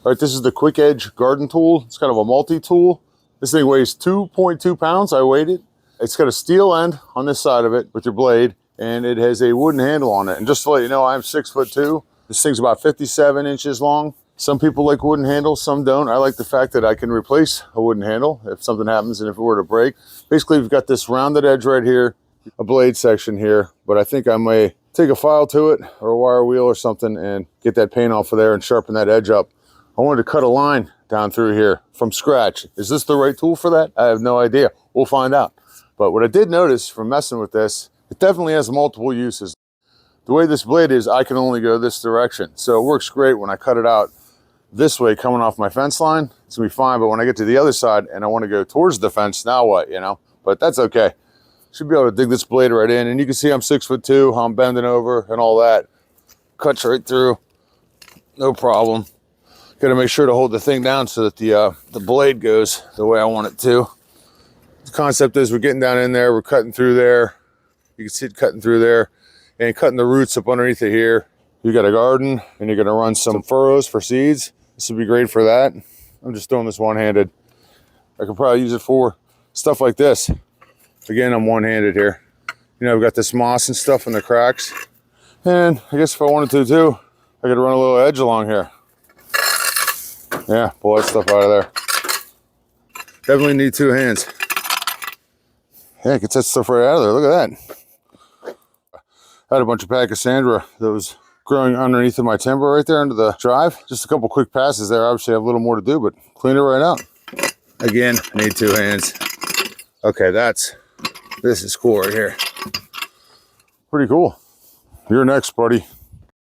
All right, this is the Kwik Edge garden tool. It's kind of a multi-tool. This thing weighs 2.2 pounds. I weighed it. It's got a steel end on this side of it with your blade, and it has a wooden handle on it. And just to let you know, I'm 6'2". This thing's about 57 inches long. Some people like wooden handles, some don't. I like the fact that I can replace a wooden handle if something happens and if it were to break. Basically, we've got this rounded edge right here, a blade section here, but I think I may take a file to it or a wire wheel or something and get that paint off of there and sharpen that edge up. I wanted to cut a line down through here from scratch. Is this the right tool for that? I have no idea. We'll find out. But what I did notice from messing with this, it definitely has multiple uses. The way this blade is, I can only go this direction. So it works great when I cut it out this way coming off my fence line. It's gonna be fine, but when I get to the other side and I want to go towards the fence, now what, you know? But that's okay. Should be able to dig this blade right in. And you can see I'm 6'2", how I'm bending over and all that. Cuts right through, no problem. Got to make sure to hold the thing down so that the blade goes the way I want it to. The concept is we're getting down in there, we're cutting through there. You can see it cutting through there and cutting the roots up underneath it here. You got a garden and you're going to run some furrows for seeds. This would be great for that. I'm just doing this one-handed. I could probably use it for stuff like this. Again, I'm one-handed here. You know, I've got this moss and stuff in the cracks. And I guess if I wanted to too, I could run a little edge along here. Yeah, pull that stuff out of there. Definitely need two hands. Yeah, gets that stuff right out of there. Look at that. I had a bunch of Pachysandra that was growing underneath of my timber right there under the drive. Just a couple quick passes there. Obviously, I have a little more to do, but clean it right out. Again, I need two hands. Okay, this is cool right here. Pretty cool. You're next, buddy.